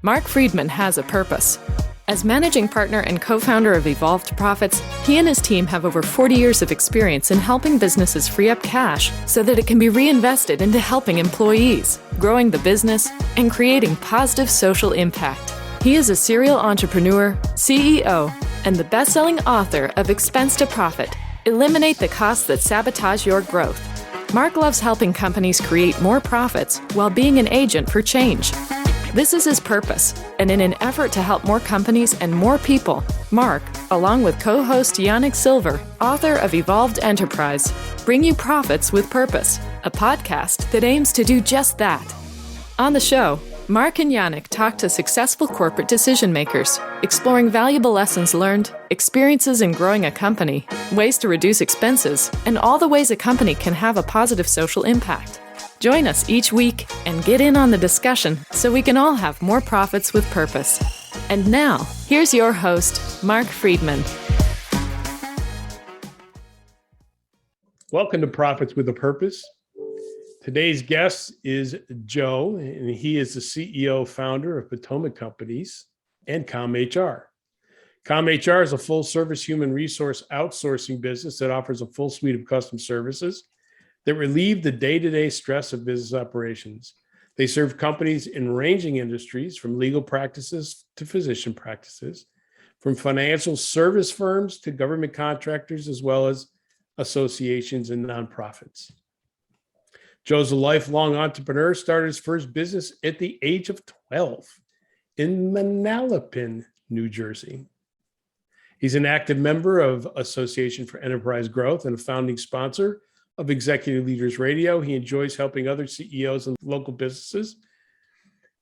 Marc Freedman has a purpose. As managing partner and co-founder of Evolved Profits, he and his team have over 40 years of experience in helping businesses free up cash so that it can be reinvested into helping employees, growing the business, and creating positive social impact. He is a serial entrepreneur, CEO, and the best-selling author of Expense to Profit: Eliminate the Costs That Sabotage Your Growth. Marc loves helping companies create more profits while being an agent for change. This is his purpose, and in an effort to help more companies and more people, Marc, along with co-host Yanik Silver, author of Evolved Enterprise, bring you Profits with Purpose, a podcast that aims to do just that. On the show, Marc and Yanik talk to successful corporate decision makers, exploring valuable lessons learned, experiences in growing a company, ways to reduce expenses, and all the ways a company can have a positive social impact. Join us each week and get in on the discussion so we can all have more profits with purpose. And now, here's your host, Marc Freedman. Welcome to Profits with a Purpose. Today's guest is Joe, and he is the CEO founder of Potomac Companies and ComHR. ComHR is a full-service human resource outsourcing business that offers a full suite of custom services that relieve the day-to-day stress of business operations. They serve companies in ranging industries, from legal practices to physician practices, from financial service firms to government contractors, as well as associations and nonprofits. Joe's a lifelong entrepreneur, started his first business at the age of 12 in Manalapan, New Jersey. He's an active member of Association for Enterprise Growth and a founding sponsor of Executive Leaders Radio. He enjoys helping other CEOs and local businesses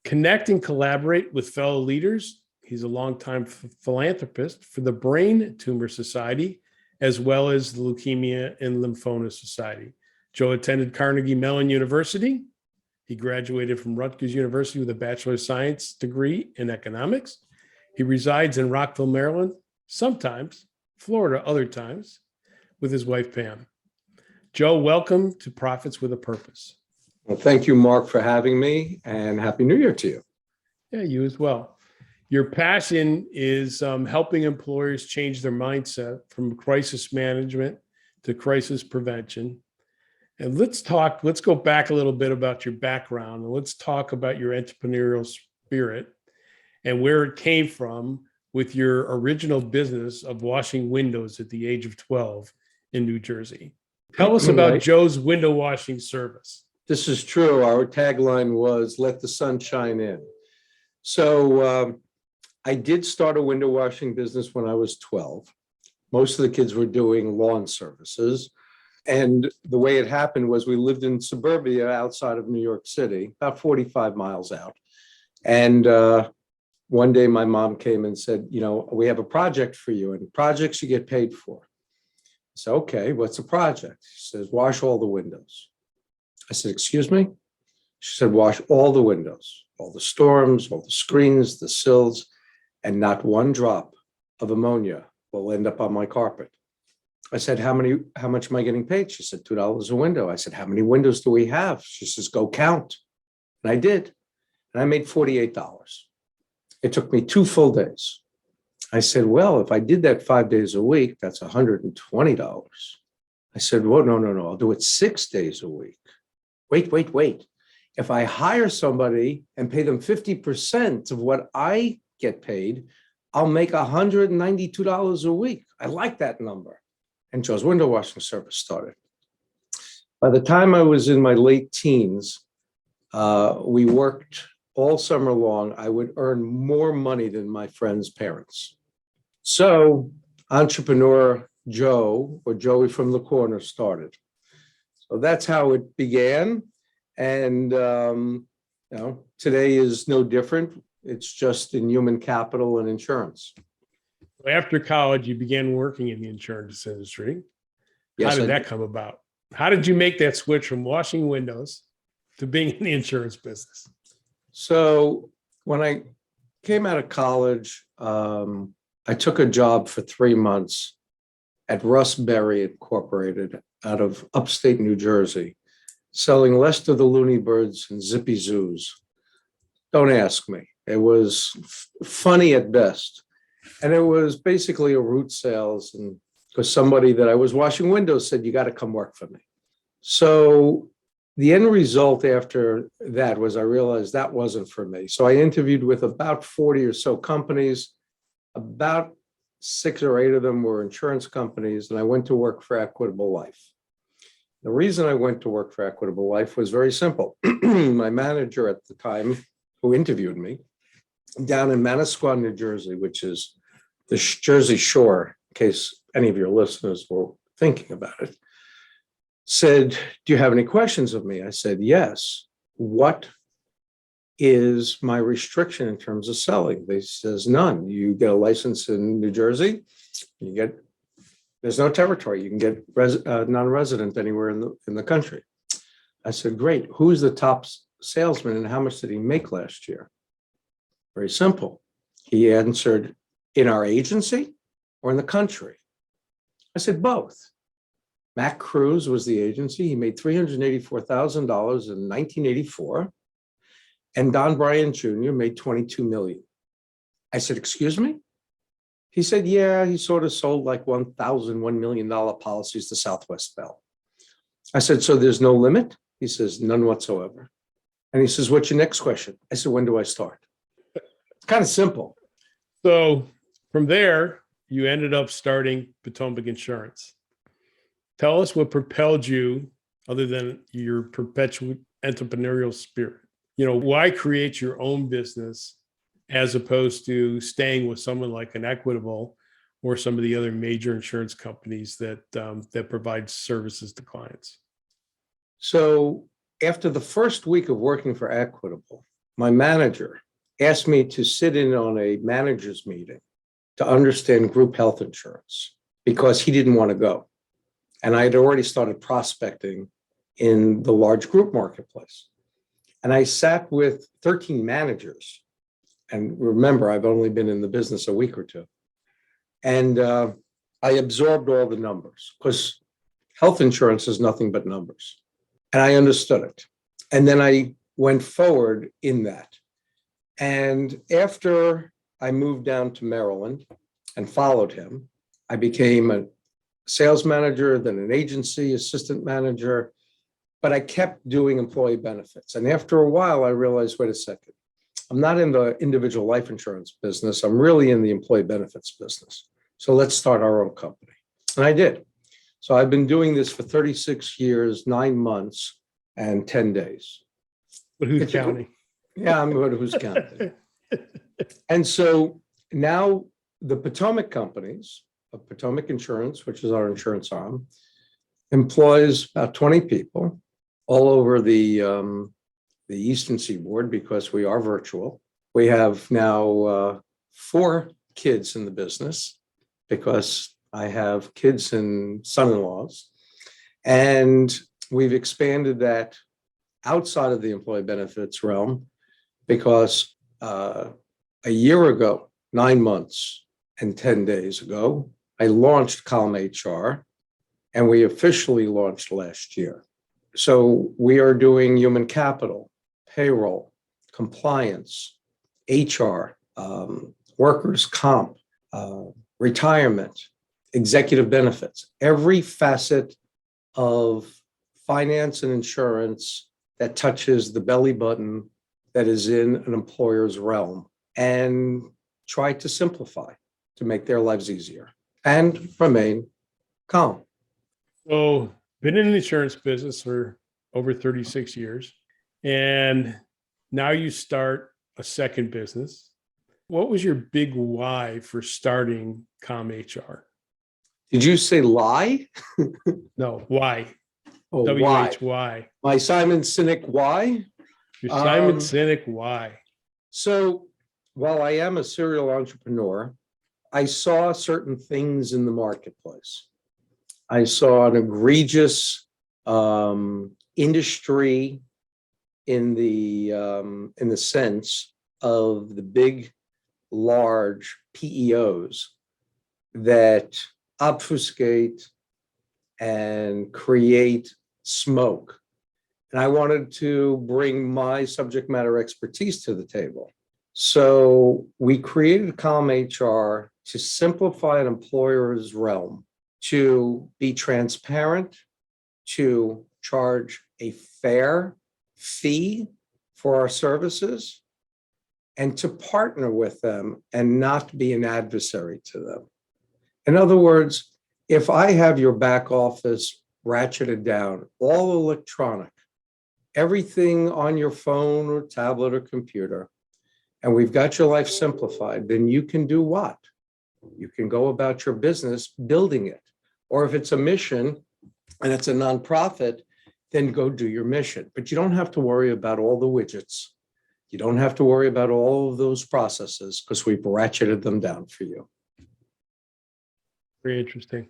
connect and collaborate with fellow leaders. He's a longtime philanthropist for the Brain Tumor Society, as well as the Leukemia and Lymphoma Society. Joe attended Carnegie Mellon University. He graduated from Rutgers University with a Bachelor of Science degree in economics. He resides in Rockville, Maryland, sometimes Florida, other times, with his wife, Pam. Joe, welcome to Profits with a Purpose. Well, thank you, Marc, for having me, and Happy New Year to you. Yeah, you as well. Your passion is helping employers change their mindset from crisis management to crisis prevention. And let's go back a little bit about your background, and let's talk about your entrepreneurial spirit and where it came from with your original business of washing windows at the age of 12 in New Jersey. Tell us about Joe's window washing service. This is true. Our tagline was, "Let the sun shine in." So I did start a window washing business when I was 12. Most of the kids were doing lawn services. And the way it happened was we lived in suburbia outside of New York City, about 45 miles out. And one day my mom came and said, "We have a project for you, and projects you get paid for." I said, "Okay, what's the project?" She says, "Wash all the windows." I said, "Excuse me?" She said, "Wash all the windows, all the storms, all the screens, the sills, and not one drop of ammonia will end up on my carpet." I said, how much am I getting paid? She said, $2 a window. I said, "How many windows do we have?" She says, "Go count." And I did. And I made $48. It took me 2 full days. I said, "Well, if I did that 5 days a week, that's $120. I said, "Well, no, I'll do it 6 days a week." Wait. If I hire somebody and pay them 50% of what I get paid, I'll make $192 a week. I like that number. And Joe's window washing service started. By the time I was in my late teens, we worked all summer long. I would earn more money than my friends' parents. So entrepreneur Joe, or Joey from the corner, started. So that's how it began. And today is no different. It's just in human capital and insurance. After college, you began working in the insurance industry. Yes, How did that come about? How did you make that switch from washing windows to being in the insurance business? So when I came out of college, I took a job for 3 months at Russ Berry Incorporated out of upstate New Jersey, selling Lester the Looney Birds and Zippy Zoos. Don't ask me. It was funny at best. And it was basically a route sales. And because somebody that I was washing windows said, you got to come work for me. So the end result after that was I realized that wasn't for me. So I interviewed with about 40 or so companies. About 6 or 8 of them were insurance companies, and I went to work for Equitable Life. The reason I went to work for Equitable Life was very simple. My manager at the time, who interviewed me, down in Manasquan, New Jersey, which is the Jersey Shore, in case any of your listeners were thinking about it, said, do you have any questions of me? I said, yes. What is my restriction in terms of selling? They says, none. You get a license in New Jersey, there's no territory. You can get non-resident anywhere in the country. I said, great. Who's the top salesman and how much did he make last year? Very simple. He answered, in our agency or in the country? I said, both. Mac Cruz was the agency. He made $384,000 in 1984. And Don Bryant Jr. made $22 million. I said, excuse me? He said, yeah, he sort of sold like $1 million policies to Southwest Bell. I said, so there's no limit? He says, none whatsoever. And he says, what's your next question? I said, when do I start? It's kind of simple. So from there, you ended up starting Potomac Insurance. Tell us what propelled you, other than your perpetual entrepreneurial spirit. Why create your own business as opposed to staying with someone like an Equitable or some of the other major insurance companies that provide services to clients? So after the first week of working for Equitable, my manager asked me to sit in on a manager's meeting to understand group health insurance because he didn't want to go. And I had already started prospecting in the large group marketplace. And I sat with 13 managers. And remember, I've only been in the business a week or two. And I absorbed all the numbers because health insurance is nothing but numbers. And I understood it. And then I went forward in that. And after I moved down to Maryland and followed him, I became a sales manager, then an agency assistant manager, but I kept doing employee benefits. And after a while, I realized, wait a second, I'm not in the individual life insurance business. I'm really in the employee benefits business. So let's start our own company. And I did. So I've been doing this for 36 years, 9 months, and 10 days. But who's counting? Yeah, I'm good. Who's counting? And so now the Potomac companies, Potomac Insurance, which is our insurance arm, employs about 20 people all over the Eastern Seaboard because we are virtual. We have now 4 kids in the business because I have kids and son-in-laws. And we've expanded that outside of the employee benefits realm because a year ago, 9 months and 10 days ago, I launched Calm HR, and we officially launched last year. So we are doing human capital, payroll, compliance, HR, workers' comp, retirement, executive benefits, every facet of finance and insurance that touches the belly button that is in an employer's realm, and try to simplify to make their lives easier and remain calm. So been in the insurance business for over 36 years, and now you start a second business. What was your big why for starting Calm HR? Did you say lie? No, why? Oh, why? W-H-Y. My Simon Sinek why? Your Simon Sinek why? So while I am a serial entrepreneur, I saw certain things in the marketplace. I saw an egregious industry in the sense of the big, large PEOs that obfuscate and create smoke. And I wanted to bring my subject matter expertise to the table. So we created Calm HR to simplify an employer's realm, to be transparent, to charge a fair fee for our services, and to partner with them and not be an adversary to them. In other words, if I have your back office ratcheted down, all electronic, everything on your phone or tablet or computer, and we've got your life simplified, then you can do what? You can go about your business building it. Or if it's a mission and it's a nonprofit, then go do your mission. But you don't have to worry about all the widgets. You don't have to worry about all of those processes because we've ratcheted them down for you. Very interesting.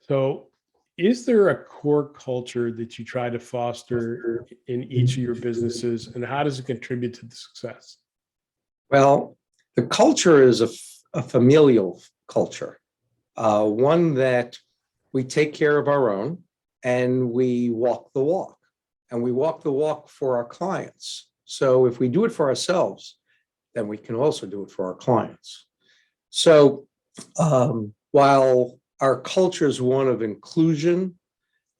So is there a core culture that you try to foster in each of your businesses, and how does it contribute to the success? Well, the culture is a familial culture, one that we take care of our own and we walk the walk. And we walk the walk for our clients. So if we do it for ourselves, then we can also do it for our clients. So while our culture is one of inclusion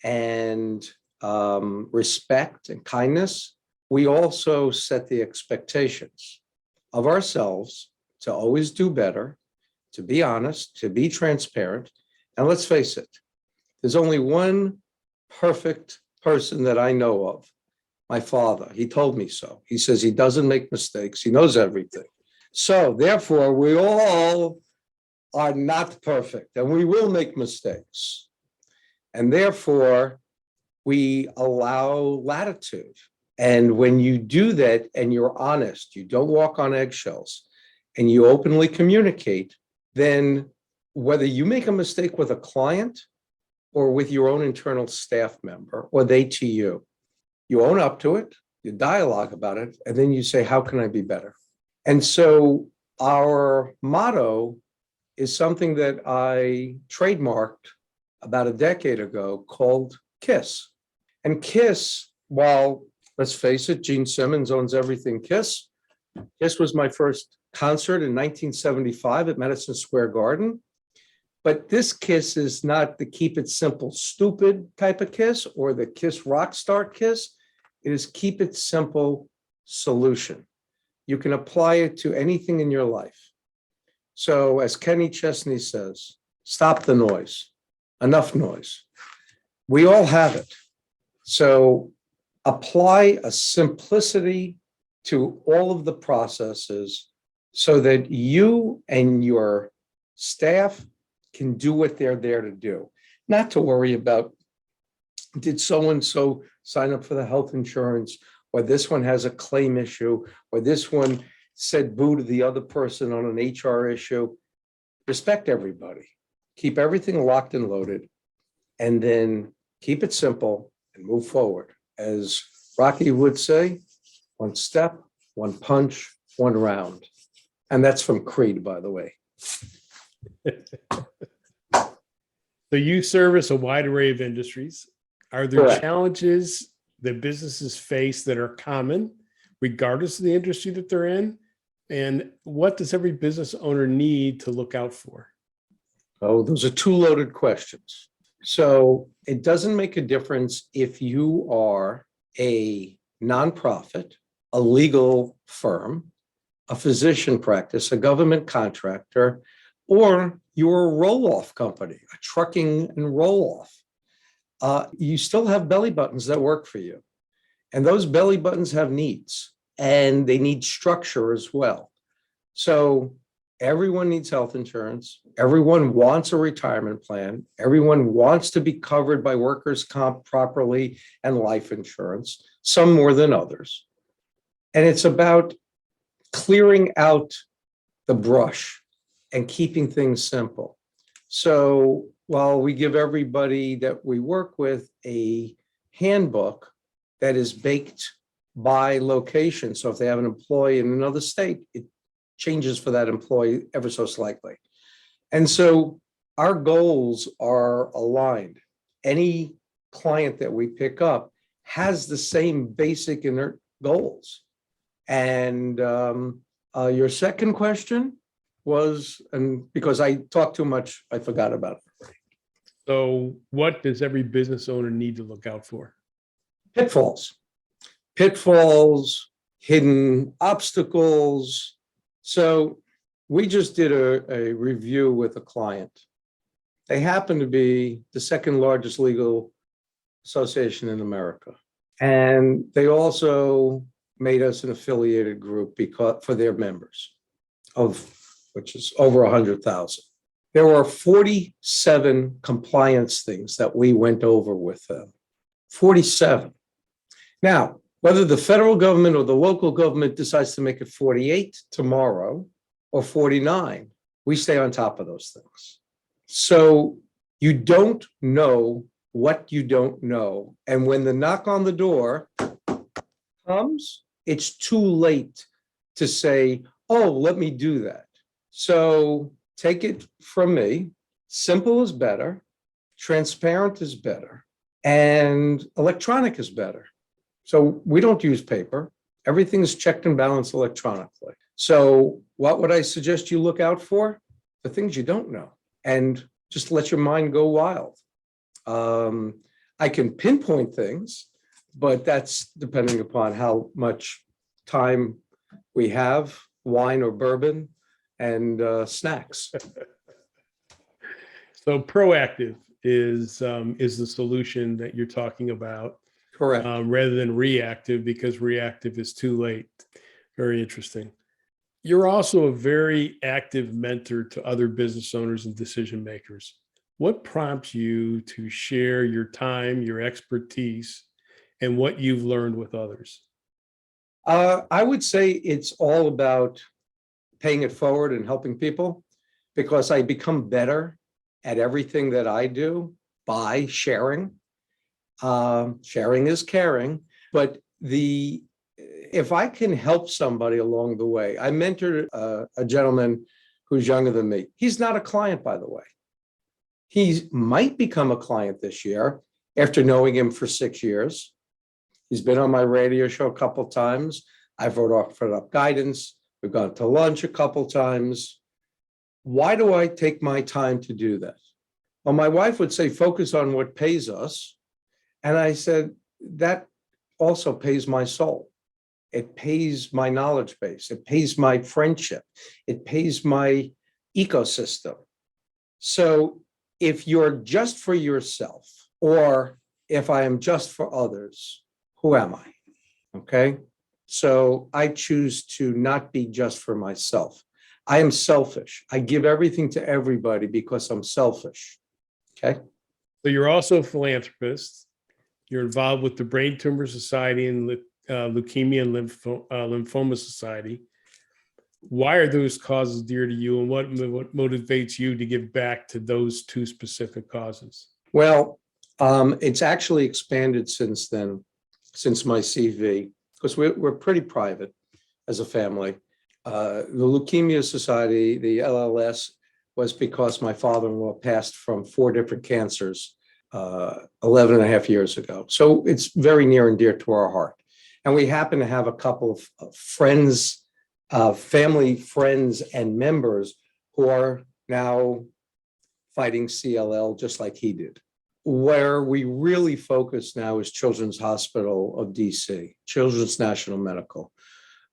and respect and kindness, we also set the expectations of ourselves to always do better, to be honest, to be transparent. And let's face it, there's only one perfect person that I know of, my father. He told me so. He says he doesn't make mistakes. He knows everything. So therefore, we all are not perfect and we will make mistakes. And therefore, we allow latitude. And when you do that and you're honest, you don't walk on eggshells, and you openly communicate, then whether you make a mistake with a client or with your own internal staff member, or they to you, you own up to it, you dialogue about it, and then you say, how can I be better? And so our motto is something that I trademarked about a decade ago called KISS. And KISS, while let's face it, Gene Simmons owns everything KISS. KISS was my first concert in 1975 at Madison Square Garden. But this KISS is not the keep it simple, stupid type of KISS or the KISS rock star KISS. It is keep it simple solution. You can apply it to anything in your life. So as Kenny Chesney says, stop the noise, enough noise. We all have it. So apply a simplicity to all of the processes so that you and your staff can do what they're there to do. Not to worry about, did so-and-so sign up for the health insurance, or this one has a claim issue, or this one said boo to the other person on an HR issue. Respect everybody. Keep everything locked and loaded, and then keep it simple and move forward. As Rocky would say, one step, one punch, one round. And that's from Creed, by the way. So you service a wide array of industries. Are there Correct. challenges that businesses face that are common, regardless of the industry that they're in? And what does every business owner need to look out for? Oh, those are two loaded questions. So it doesn't make a difference if you are a nonprofit, a legal firm, a physician practice, a government contractor, or you're a roll-off company, a trucking and roll-off. You still have belly buttons that work for you. And those belly buttons have needs, and they need structure as well. So everyone needs health insurance. Everyone wants a retirement plan. Everyone wants to be covered by workers' comp properly and life insurance, some more than others. And it's about clearing out the brush and keeping things simple. So while we give everybody that we work with a handbook that is baked by location, so if they have an employee in another state, it changes for that employee ever so slightly. And so our goals are aligned. Any client that we pick up has the same basic inert goals. And Your second question was, and because I talked too much, I forgot about it. So what does every business owner need to look out for? Pitfalls, hidden obstacles. So we just did a review with a client. They happen to be the second largest legal association in America. And they also made us an affiliated group for their members, which is over 100,000. There were 47 compliance things that we went over with them. 47. Now, whether the federal government or the local government decides to make it 48 tomorrow or 49, we stay on top of those things. So you don't know what you don't know. And when the knock on the door comes, it's too late to say, oh, let me do that. So take it from me, simple is better, transparent is better, and electronic is better. So we don't use paper. Everything is checked and balanced electronically. So what would I suggest you look out for? The things you don't know, and just let your mind go wild. I can pinpoint things, but that's depending upon how much time we have, wine or bourbon, and snacks. So proactive is the solution that you're talking about. Correct. Rather than reactive, because reactive is too late. Very interesting. You're also a very active mentor to other business owners and decision makers. What prompts you to share your time, your expertise, and what you've learned with others? I would say it's all about paying it forward and helping people, because I become better at everything that I do by sharing. Sharing is caring, but if I can help somebody along the way, I mentored a gentleman who's younger than me. He's not a client, by the way. He might become a client this year after knowing him for 6 years. He's been on my radio show a couple of times. I've offered up guidance. We've gone to lunch a couple of times. Why do I take my time to do that? Well, my wife would say, focus on what pays us. And I said, that also pays my soul. It pays my knowledge base. It pays my friendship. It pays my ecosystem. So if you're just for yourself, or if I am just for others, who am I? Okay. So I choose to not be just for myself. I am selfish. I give everything to everybody because I'm selfish. Okay. So you're also a philanthropist. You're involved with the Brain Tumor Society and Leukemia and Lymphoma Society. Why are those causes dear to you, and what motivates you to give back to those two specific causes? Well, it's actually expanded since then, since my CV, because we're pretty private as a family. The Leukemia Society, the LLS, was because my father-in-law passed from 4 different cancers 11 and a half years ago. So it's very near and dear to our heart. And we happen to have a couple of friends, family friends and members who are now fighting CLL just like he did. Where we really focus now is Children's Hospital of DC, Children's National Medical.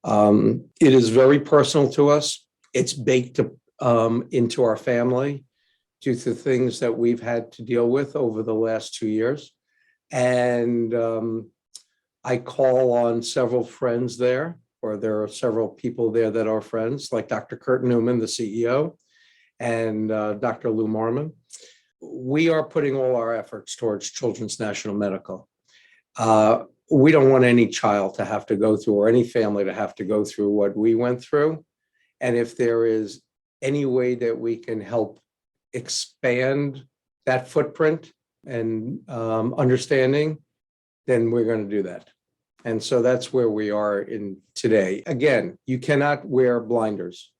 It is very personal to us. It's baked into our family due to things that we've had to deal with over the last 2 years. And I call on several friends there, or there are several people there that are friends, like Dr. Kurt Newman, the CEO, and Dr. Lou Marmon. We are putting all our efforts towards Children's National Medical. We don't want any child to have to go through, or any family to have to go through what we went through. And if there is any way that we can help expand that footprint and understanding, then we're going to do that. And so that's where we are in today. Again, you cannot wear blinders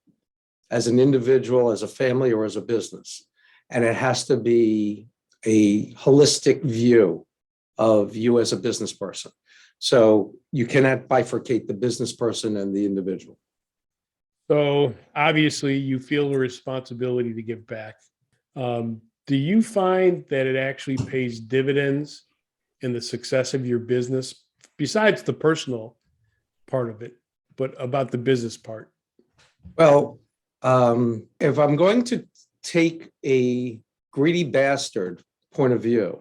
as an individual, as a family, or as a business. And it has to be a holistic view of you as a business person. So you cannot bifurcate the business person and the individual. So obviously you feel a responsibility to give back. Do you find that it actually pays dividends in the success of your business, besides the personal part of it, but about the business part? Well, if I'm going to take a greedy bastard point of view,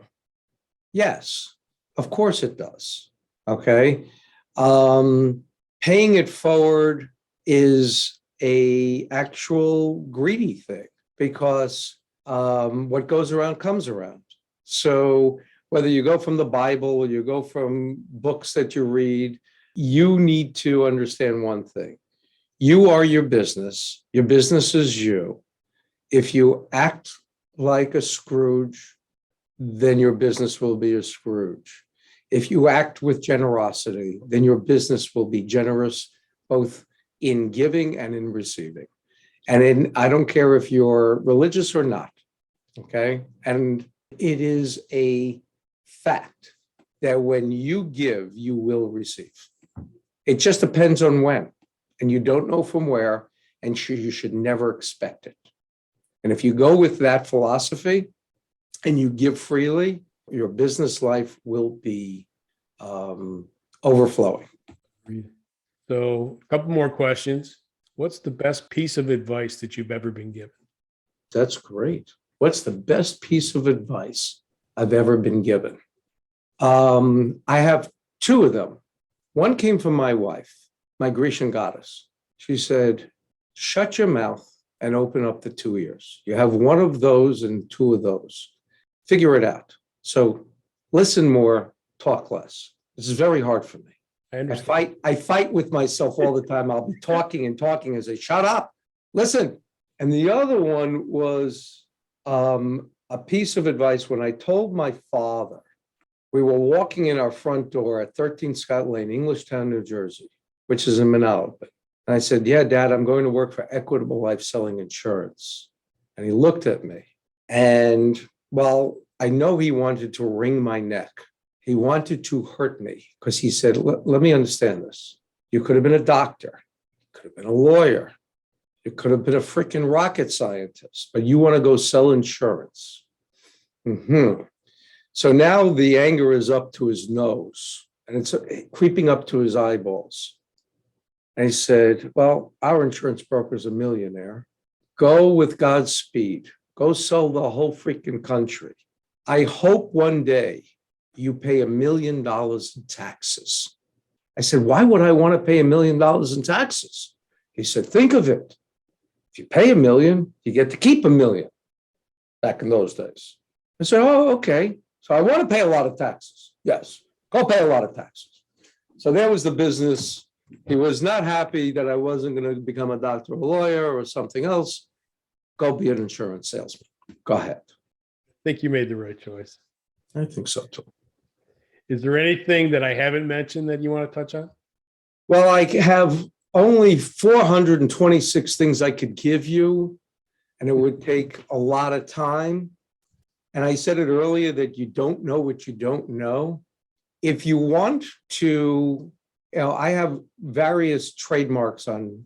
yes, of course it does. Okay. Paying it forward is a actual greedy thing because what goes around comes around. So whether you go from the Bible or you go from books that you read, you need to understand one thing. You are your business. Your business is you. If you act like a Scrooge, then your business will be a Scrooge. If you act with generosity, then your business will be generous, both in giving and in receiving. And I don't care if you're religious or not, okay? And it is a fact that when you give, you will receive. It just depends on when, and you don't know from where, and you should never expect it. And if you go with that philosophy and you give freely, your business life will be overflowing. So a couple more questions. What's the best piece of advice that you've ever been given? That's great. What's the best piece of advice I've ever been given? I have two of them. One came from my wife, my Grecian goddess. She said, shut your mouth and open up the two ears. You have one of those and two of those. Figure it out. So listen more, talk less. This is very hard for me. I fight with myself all the time. I'll be talking and talking and say, shut up, listen. And the other one was a piece of advice when I told my father, we were walking in our front door at 13 Scott Lane, Englishtown, New Jersey, which is in Manalapan. And I said, yeah, Dad, I'm going to work for Equitable Life selling insurance. And he looked at me. And well, I know he wanted to wring my neck. He wanted to hurt me because he said, let me understand this. You could have been a doctor, you could have been a lawyer, you could have been a freaking rocket scientist, but you want to go sell insurance. So now the anger is up to his nose and it's creeping up to his eyeballs. And he said, well, our insurance broker is a millionaire. Go with God's speed. Go sell the whole freaking country. I hope one day you pay $1 million in taxes. I said, why would I want to pay $1 million in taxes? He said, think of it. If you pay $1 million, you get to keep $1 million back in those days. I said, oh, okay. So I want to pay a lot of taxes. Yes, go pay a lot of taxes. So there was the business. He was not happy that I wasn't going to become a doctor or a lawyer or something else. Go be an insurance salesman. Go ahead. I think you made the right choice. I think so too. Is there anything that I haven't mentioned that you want to touch on? Well, I have only 426 things I could give you, and it would take a lot of time. And I said it earlier that you don't know what you don't know. If you want to, I have various trademarks on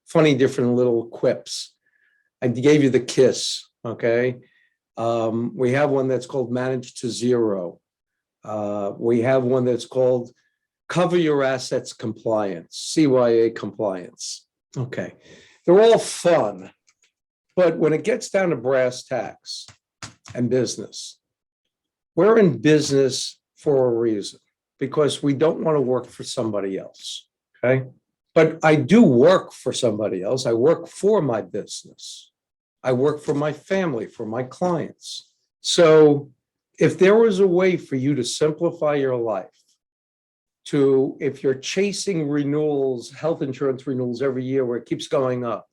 funny different little quips. I gave you the KISS, okay? We have one that's called Manage to Zero. We have one that's called Cover Your Assets Compliance, CYA compliance. Okay, they're all fun, but when it gets down to brass tacks and business, we're in business for a reason, because we don't want to work for somebody else, okay? But I do work for somebody else. I work for my business. I work for my family, for my clients. So if there was a way for you to simplify your life, to, if you're chasing renewals, health insurance renewals every year where it keeps going up,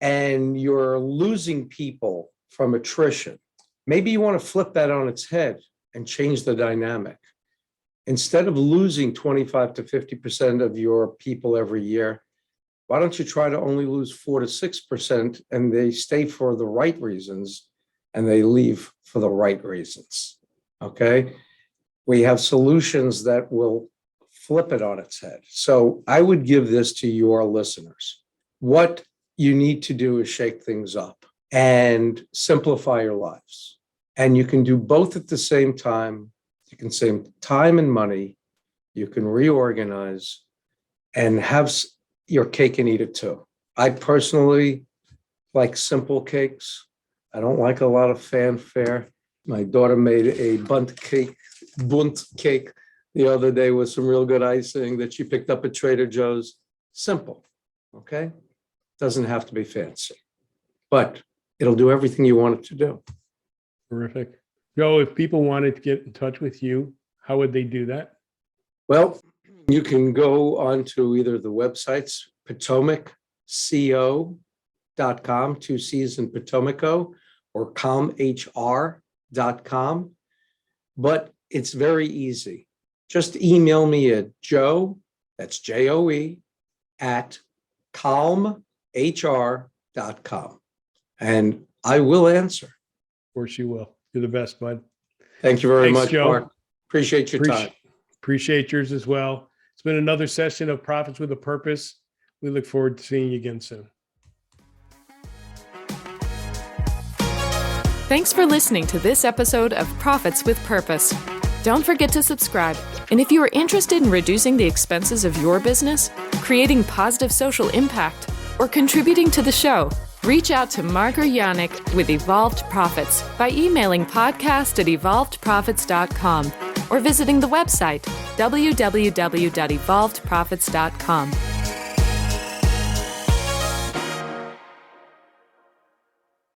and you're losing people from attrition, maybe you want to flip that on its head and change the dynamic. Instead of losing 25 to 50% of your people every year, why don't you try to only lose 4 to 6% and they stay for the right reasons and they leave for the right reasons, okay? We have solutions that will flip it on its head. So I would give this to your listeners. what you need to do is shake things up and simplify your lives. And you can do both at the same time. You can save time and money. You can reorganize and have your cake and eat it too. I personally like simple cakes. I don't like a lot of fanfare. My daughter made a bunt cake the other day with some real good icing that she picked up at Trader Joe's. Simple, okay? Doesn't have to be fancy, but it'll do everything you want it to do. Terrific. Joe, if people wanted to get in touch with you, how would they do that? Well, you can go onto either the websites, PotomacCO.com, 2 C's in Potomaco, or calmhr.com. But it's very easy. Just email me at Joe, that's JOE, at calmhr.com. And I will answer. Of course you will. You're the best, bud. Thank you very Thanks, much, Joe. Marc. Appreciate your time. Appreciate yours as well. It's been another session of Profits with a Purpose. We look forward to seeing you again soon. Thanks for listening to this episode of Profits with Purpose. Don't forget to subscribe. And if you are interested in reducing the expenses of your business, creating positive social impact, or contributing to the show, reach out to Marc or Yanik with Evolved Profits by emailing podcast@evolvedprofits.com or visiting the website www.evolvedprofits.com.